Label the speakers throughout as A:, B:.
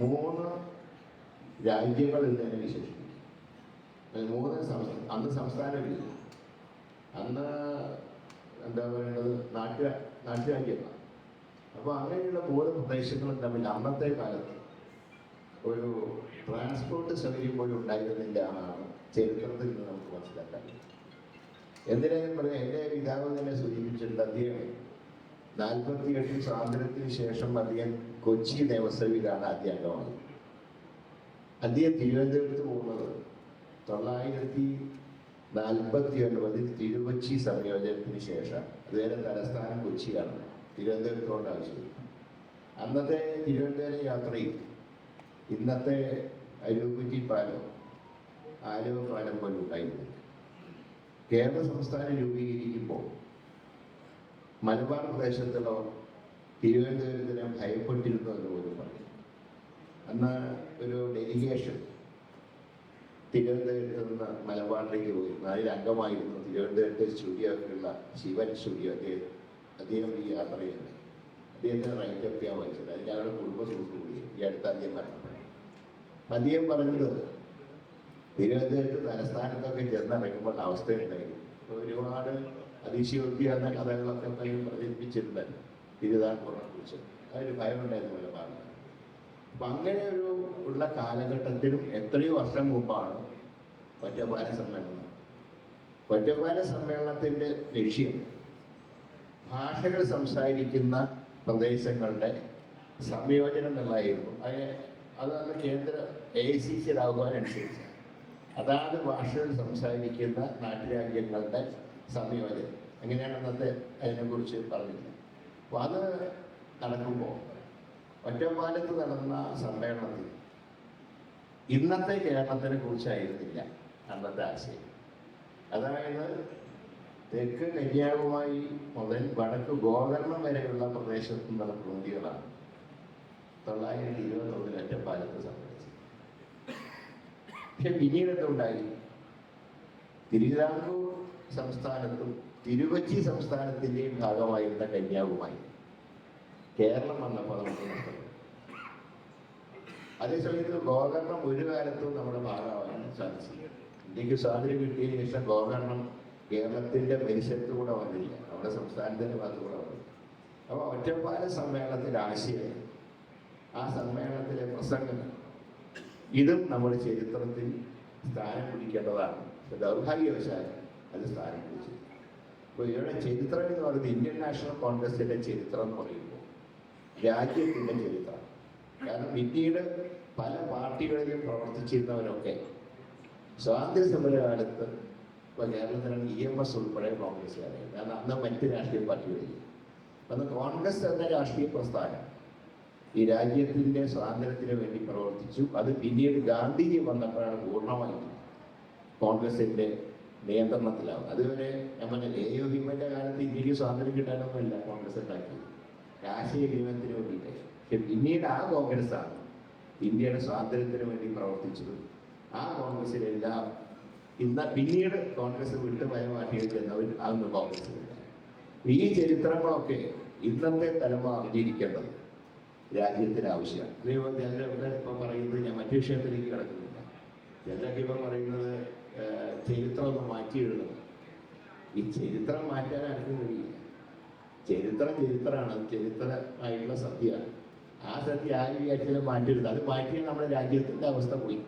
A: 3 രാജ്യങ്ങൾ എന്ന് തന്നെ വിശേഷിപ്പിക്കും. 3 അന്ന് സംസ്ഥാനമില്ല, അന്ന് എന്താ പറയുന്നത് നാട്ടുരാജ്യങ്ങളാണ്. അപ്പോൾ അങ്ങനെയുള്ള 3 പ്രദേശങ്ങളും തമ്മിൽ അന്നത്തെ കാലത്ത് ഒരു ട്രാൻസ്പോർട്ട് സൗകര്യം പോലും ഉണ്ടായിരുന്നില്ല എന്നാണ് ചരിത്രത്തിൽ നിന്ന് നമുക്ക് മനസ്സിലാക്കാൻ. എന്തിനായാലും പറയാം, എൻ്റെ പിതാവ് തന്നെ സൂചിപ്പിച്ചിട്ടുണ്ട്, അദ്ദേഹം 48 സ്വാതന്ത്ര്യത്തിന് ശേഷം അദ്ദേഹം കൊച്ചി നിയമസഭയിലാണ് ആദ്യ അംഗമായത്. അദ്ദേഹം തിരുവനന്തപുരത്ത് പോകുന്നത് 949 തിരുവച്ചി സംയോജനത്തിന് ശേഷം. അതുവരെ തലസ്ഥാനം കൊച്ചിയാണ്, തിരുവനന്തപുരത്തോട് ആവശ്യമില്ല. അന്നത്തെ തിരുവനന്തപുരം യാത്രയിൽ ഇന്നത്തെ അരൂക്കുറ്റി പാലം, ആലുവ പാലം പോലും ഉണ്ടായിരുന്നു. കേരള സംസ്ഥാനം രൂപീകരിക്കുമ്പോൾ മലബാർ പ്രദേശത്തുള്ളവർ തിരുവനന്തപുരത്തിനെ ഭയപ്പെട്ടിരുന്നു എന്ന് പോലും പറയും. അന്ന് ഒരു ഡെലിഗേഷൻ തിരുവനന്തപുരത്ത് നിന്ന് മലബാറിലേക്ക് പോയി. അതിൽ അംഗമായിരുന്നു തിരുവനന്തപുരത്തെ സ്റ്റുഡിയോക്കുള്ള ശിവൻ സ്റ്റുഡിയോ. അദ്ദേഹം ഈ യാത്രയുണ്ട്. അദ്ദേഹത്തിന് റൈറ്റപ്പ് ചെയ്യാൻ വായിച്ചത്. അതിൻ്റെ അവരുടെ കുടുംബ സുഹൃത്തു കൂടി ഈ അടുത്ത അദ്ദേഹം പറഞ്ഞു. അദ്ദേഹം പറഞ്ഞത് തിരുവനന്തപുരത്ത് തലസ്ഥാനത്തൊക്കെ ചെന്നിറങ്ങുമ്പോൾ അവസ്ഥയുണ്ടായിരുന്നു. ഒരുപാട് അതിശയോക്തി എന്ന കഥകളൊക്കെ പ്രചരിപ്പിച്ചിട്ടുണ്ടല്ലോ തിരുവിതാംകൂറിനെ കുറിച്ച്. അതൊരു ഭയമുണ്ടായിരുന്നു മലബാറിൽ. അപ്പം അങ്ങനെ ഉള്ള കാലഘട്ടത്തിലും എത്രയോ വർഷം മുമ്പാണ് ഒറ്റപ്പാല സമ്മേളനം. ഒറ്റപ്പാല സമ്മേളനത്തിൻ്റെ ലക്ഷ്യം ഭാഷകൾ സംസാരിക്കുന്ന പ്രദേശങ്ങളുടെ സംയോജനം എന്നുള്ളതായിരുന്നു. അതാണ് കേന്ദ്ര AICCയുടെ ആഹ്വാനം അനുസരിച്ച് അതാത് ഭാഷകൾ സംസാരിക്കുന്ന നാട്ടുരാജ്യങ്ങളുടെ സംയോജനം എങ്ങനെയാണ് അന്നത്തെ അതിനെക്കുറിച്ച് പറഞ്ഞിരുന്നത്. അപ്പോൾ അത് നടക്കുമ്പോൾ ഒറ്റപ്പാലത്ത് നടന്ന സമ്മേളനത്തിൽ ഇന്നത്തെ കേരളത്തിനെ കുറിച്ചായിരുന്നില്ല അന്നത്തെ ആശയം. അതായത് തെക്ക് കന്യാകുമാരി മുതൽ വടക്ക് ഗോകർണം വരെയുള്ള പ്രദേശത്തു നിന്നുള്ള പ്രതിനിധികളാണ് 921 ഒറ്റപ്പാലത്ത് സംബന്ധിച്ചത്. പക്ഷെ പിന്നീട് എന്തുണ്ടായി? തിരുവിതാംകൂർ സംസ്ഥാനത്തും തിരുവച്ചി സംസ്ഥാനത്തിൻ്റെയും ഭാഗമായിരുന്ന കന്യാകുമാരി കേരളം വന്നപ്പോൾ നമുക്ക് നഷ്ടപ്പെട്ടു. അതേസമയത്ത് ഗോകർണം ഒരു കാലത്തും നമ്മുടെ ഭാഗമാകാൻ സാധിച്ചില്ല. ഇന്ത്യക്ക് സ്വാതന്ത്ര്യം കിട്ടിയതിന് ശേഷം ഗോകർണം കേരളത്തിൻ്റെ പരിസരത്തുകൂടെ വന്നില്ല, നമ്മുടെ സംസ്ഥാനത്തിൻ്റെ ഭാഗത്തുകൂടെ വന്നില്ല. അപ്പോൾ ഒറ്റപ്പാല സമ്മേളനത്തിൻ്റെ ആശയം, ആ സമ്മേളനത്തിലെ പ്രസംഗങ്ങൾ, ഇതും നമ്മുടെ ചരിത്രത്തിൽ സ്ഥാനം പിടിക്കേണ്ടതാണ്. ദൗർഭാഗ്യവശാൽ അത് സ്ഥാനം പിടിച്ചു. അപ്പോൾ ഇവരുടെ ചരിത്രം എന്ന് പറയുന്നത് ഇന്ത്യൻ നാഷണൽ കോൺഗ്രസിൻ്റെ ചരിത്രം എന്ന് പറയുമ്പോൾ രാജ്യത്തിൻ്റെ ചരിത്രം. കാരണം പിന്നീട് പല പാർട്ടികളിലും പ്രവർത്തിച്ചിരുന്നവരൊക്കെ സ്വാതന്ത്ര്യ സമരകാലത്ത് ഇപ്പോൾ കേരളത്തിലാണ് EMS ഉൾപ്പെടെ കോൺഗ്രസ്സുകാരായിരുന്നു. കാരണം അന്ന് മറ്റ് രാഷ്ട്രീയ പാർട്ടികളില്ല. അന്ന് കോൺഗ്രസ് എന്ന രാഷ്ട്രീയ പ്രസ്ഥാനം ഈ രാജ്യത്തിൻ്റെ സ്വാതന്ത്ര്യത്തിന് വേണ്ടി പ്രവർത്തിച്ചു. അത് പിന്നീട് ഗാന്ധിജി വന്നപ്പോഴാണ് പൂർണ്ണമായിട്ട് കോൺഗ്രസിൻ്റെ നിയന്ത്രണത്തിലാവും. അതുവരെ നമ്മൾ AO ഭീമൻ്റെ കാലത്ത് ഇന്ത്യക്ക് സ്വാതന്ത്ര്യം കിട്ടാനൊന്നുമില്ല കോൺഗ്രസ് ഉണ്ടാക്കിയത്, രാഷ്ട്രീയ ഭീമത്തിന് വേണ്ടിയിട്ട്. പക്ഷെ പിന്നീട് ആ കോൺഗ്രസ്സാണ് ഇന്ത്യയുടെ സ്വാതന്ത്ര്യത്തിന് വേണ്ടി പ്രവർത്തിച്ചത്. ആ കോൺഗ്രസ്സിലെല്ലാം പിന്നീട് കോൺഗ്രസ് വിട്ട് ഭയമാറ്റിയിൽ ചെന്നവർ അന്ന് കോൺഗ്രസ്സിലില്ല. ഈ ചരിത്രങ്ങളൊക്കെ ഇന്നത്തെ തലമുറ അറിഞ്ഞിരിക്കേണ്ടത് രാജ്യത്തിന് ആവശ്യമാണ്. അതേപോലെ ചിലരൊക്കെ ഇപ്പം പറയുന്നത്, ഞാൻ മറ്റു വിഷയത്തിലേക്ക് കിടക്കുന്നില്ല, ചിലരൊക്കെ ഇപ്പം പറയുന്നത് ചരിത്രം ഒന്ന് മാറ്റി എഴുതണം. ഈ ചരിത്രം മാറ്റാൻ ആർക്കും കഴിയില്ല. ചരിത്രമാണ്, ചരിത്രമായിട്ടുള്ള സത്യമാണ്. ആ സത്യം ആരും വിചാരിച്ചാലും മാറ്റരുത്. അത് മാറ്റിയാൽ നമ്മുടെ രാജ്യത്തിൻ്റെ അവസ്ഥ പോയി.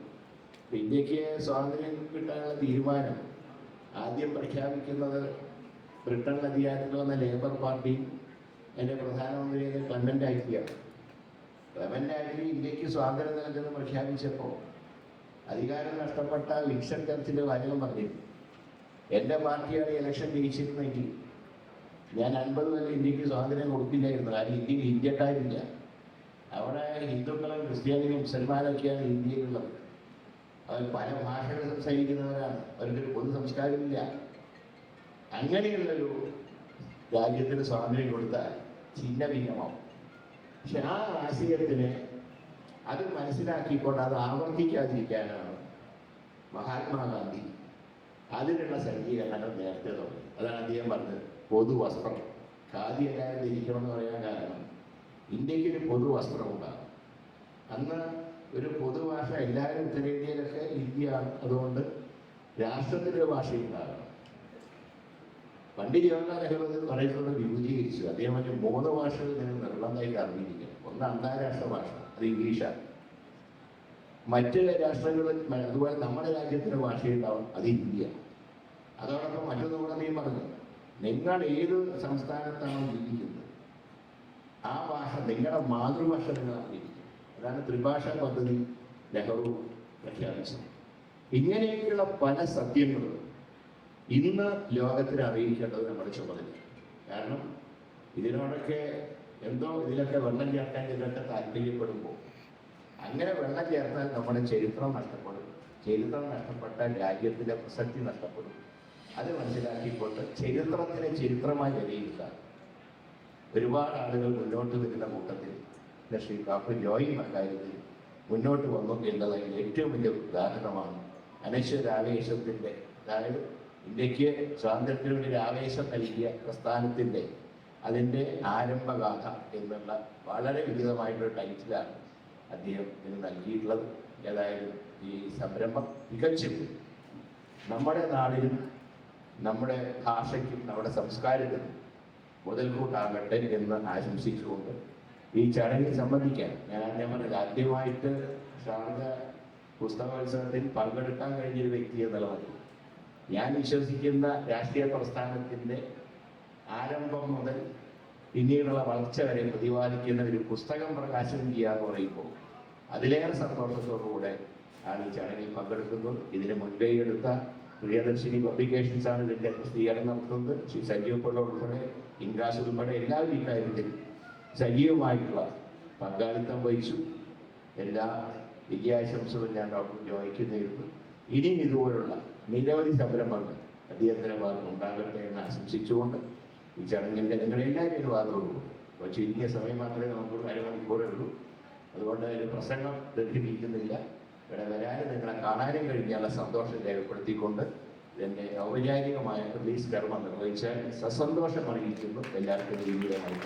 A: ഇന്ത്യക്ക് സ്വാതന്ത്ര്യം കിട്ടാനുള്ള തീരുമാനം ആദ്യം പ്രഖ്യാപിക്കുന്നത് ബ്രിട്ടനിൽ അധികാരത്തിൽ വന്ന ലേബർ പാർട്ടിയും എൻ്റെ പ്രധാനമന്ത്രിയെ ക്ലെമൻ്റ് ആറ്റിയാണ്. ക്ലെമൻ്റ് ആറ്റി ഇന്ത്യക്ക് സ്വാതന്ത്ര്യം നൽകുമെന്ന് പ്രഖ്യാപിച്ചപ്പോൾ അധികാരം നഷ്ടപ്പെട്ട വിൻസ്റ്റൺ ചർച്ചിൽ വാചകം പറഞ്ഞിരുന്നു, എൻ്റെ പാർട്ടിയാണ് ഇലക്ഷൻ ജയിച്ചിരുന്നെങ്കിൽ ഞാൻ 50 കൊല്ലം ഇന്ത്യക്ക് സ്വാതന്ത്ര്യം കൊടുക്കില്ലായിരുന്നു. കാരണം ഇന്ത്യയിൽ ഇന്ത്യക്കാരില്ല, അവിടെ ഹിന്ദുക്കളും ക്രിസ്ത്യാനികളും മുസൽമാനൊക്കെയാണ് ഇന്ത്യയിലുള്ളത്. അവർ പല ഭാഷകൾ സംസാരിക്കുന്നവരാണ്, അവർക്കൊരു പൊതു സംസ്കാരമില്ല. അങ്ങനെയുള്ളൊരു രാജ്യത്തിന് സ്വാതന്ത്ര്യം കൊടുത്താൽ ചിഹ്ന ഭിന്നമാവും. പക്ഷെ ആ ആശയത്തിന് അത് മനസ്സിലാക്കിക്കൊണ്ട് അത് ആവർത്തിക്കാതിരിക്കാനാണ് മഹാത്മാഗാന്ധി അതിനുള്ള സജ്ജീകരണങ്ങൾ നേരത്തെ തുടങ്ങി. അതാണ് അദ്ദേഹം പറഞ്ഞത് പൊതുവസ്ത്രം. ഖാദി എല്ലാവരും ധരിക്കണമെന്ന് പറയാൻ കാരണം ഇന്ത്യക്കൊരു പൊതുവസ്ത്രം ഉണ്ടാകും. അന്ന് ഒരു പൊതുഭാഷ എല്ലാവരും ഉത്തരേന്ത്യയിലൊക്കെ ഹിന്ദിയാണ്. അതുകൊണ്ട് രാഷ്ട്രത്തിൻ്റെ ഭാഷയുണ്ടാകണം. പണ്ഡിറ്റ് ജവഹർലാൽ നെഹ്റു പറയുന്നത് വിപുലീകരിച്ചു. അദ്ദേഹം പറഞ്ഞ 3 ഭാഷകൾ നിങ്ങൾ നിർബന്ധമായിട്ട് അറിഞ്ഞിരിക്കണം. ഒന്ന് അന്താരാഷ്ട്ര ഭാഷ, അത് ഇംഗ്ലീഷാണ്. മറ്റ് രാഷ്ട്രങ്ങളിൽ അതുപോലെ നമ്മുടെ രാജ്യത്തിൻ്റെ ഭാഷയുണ്ടാവും, അത് ഹിന്ദിയാണ്. അതോടൊപ്പം മറ്റൊന്നും കൂടെ നീ പറഞ്ഞു, നിങ്ങൾ ഏത് സംസ്ഥാനത്താണോ ജീവിക്കുന്നത് ആ ഭാഷ നിങ്ങളുടെ മാതൃഭാഷ നിങ്ങൾ അറിഞ്ഞിരിക്കും. അതാണ് ത്രിഭാഷാ പദ്ധതി നെഹ്റു പ്രഖ്യാപിച്ചത്. ഇങ്ങനെയൊക്കെയുള്ള പല സത്യങ്ങളും ഇന്ന് ലോകത്തിന് അറിയിക്കേണ്ടത് നമ്മുടെ ചുമതല. കാരണം ഇതിനോടൊക്കെ ഇതിലൊക്കെ വെള്ളം ചേർക്കാൻ ഇതിലൊക്കെ താല്പര്യപ്പെടുമ്പോൾ അങ്ങനെ വെള്ളം ചേർത്താൽ നമ്മുടെ ചരിത്രം നഷ്ടപ്പെടും. ചരിത്രം നഷ്ടപ്പെട്ടാൽ രാജ്യത്തിൻ്റെ പ്രസക്തി നഷ്ടപ്പെടും. അത് മനസ്സിലാക്കിക്കൊണ്ട് ചരിത്രത്തിനെ ചരിത്രമായി വിലയിരുത്താൻ ഒരുപാട് ആളുകൾ മുന്നോട്ട് വരുന്ന കൂട്ടത്തിൽ ശ്രീ ഡോക്ടർ ജോയി അക്കാര്യത്തിൽ മുന്നോട്ട് വന്നു എന്നതിന് ഏറ്റവും വലിയ ഉദാഹരണമാണ് അനശ്വരാവേശത്തിൻ്റെ, അതായത് ഇന്ത്യക്ക് സ്വാതന്ത്ര്യത്തിന് വേണ്ടി ആവേശം നൽകിയ പ്രസ്ഥാനത്തിൻ്റെ അതിൻ്റെ ആരംഭഗാഥ എന്നുള്ള വളരെ വിഹിതമായിട്ടൊരു ടൈറ്റിലാണ് അദ്ദേഹം ഇതിന് നൽകിയിട്ടുള്ളത്. ഏതായാലും ഈ സംരംഭം തികച്ചും നമ്മുടെ നാടിനും നമ്മുടെ ഭാഷയ്ക്കും നമ്മുടെ സംസ്കാരത്തിനും മുതൽക്കൂട്ടാകട്ടെ എന്ന് ആശംസിച്ചുകൊണ്ട് ഈ ചടങ്ങിൽ സംബന്ധിക്കാൻ ഞാൻ പറഞ്ഞത് ആദ്യമായിട്ട് ശാരദ പുസ്തകോത്സവത്തിൽ പങ്കെടുക്കാൻ കഴിഞ്ഞൊരു വ്യക്തി എന്നുള്ളത് ഞാൻ വിശ്വസിക്കുന്ന രാഷ്ട്രീയ പ്രസ്ഥാനത്തിൻ്റെ ആരംഭം മുതൽ പിന്നീടുള്ള വളർച്ച വരെ പ്രതിപാദിക്കുന്ന ഒരു പുസ്തകം പ്രകാശനം ചെയ്യാന്ന് പറയുമ്പോൾ അതിലേറെ സന്തോഷത്തോടുകൂടെ ആണ് ഈ ചടങ്ങിൽ പങ്കെടുക്കുന്നത്. ഇതിന് മുൻകൈ എടുത്ത പ്രിയദർശിനി പബ്ലിക്കേഷൻസ് ആണ് ഇതിൻ്റെ പ്രസിദ്ധീകരണം നടത്തുന്നത്. ശ്രീ സജീവ് പിള്ള ഉൾപ്പെടെ ഇൻകാസ് ഉൾപ്പെടെ എല്ലാവരും ഇക്കാര്യത്തിൽ സജീവമായിട്ടുള്ള പങ്കാളിത്തം വഹിച്ചു. എല്ലാ വിജയാശംസകളും ഞാൻ ഡോക്ടർ ജോയ്ക്ക് നേരിടുന്നു. ഇനിയും ഇതുപോലുള്ള നിരവധി സംരംഭങ്ങൾ അദ്ദേഹത്തിൻ്റെ ഭാഗത്ത് ഉണ്ടാകട്ടെ എന്ന് ആശംസിച്ചുകൊണ്ട് ഈ ചടങ്ങിൻ്റെ നിങ്ങളെല്ലാവരും ഭാഗത്തോടുള്ളൂ. അപ്പോൾ ചുരുങ്ങിയ സമയം മാത്രമേ നമുക്കൊരു അരമണിക്കൂറേ ഉള്ളൂ. അതുകൊണ്ട് ഒരു പ്രസംഗം ദീർഘിപ്പിക്കുന്നില്ല. ഇവിടെ വരാനും നിങ്ങളെ കാണാനും കഴിഞ്ഞാൽ സന്തോഷം രേഖപ്പെടുത്തിക്കൊണ്ട് ഇതിൻ്റെ ഔപചാരികമായ റിലീസ് കർമ്മം നിർവഹിച്ചാൽ സസന്തോഷം അറിയിക്കുന്നു. എല്ലാവർക്കും ജീവിതമായി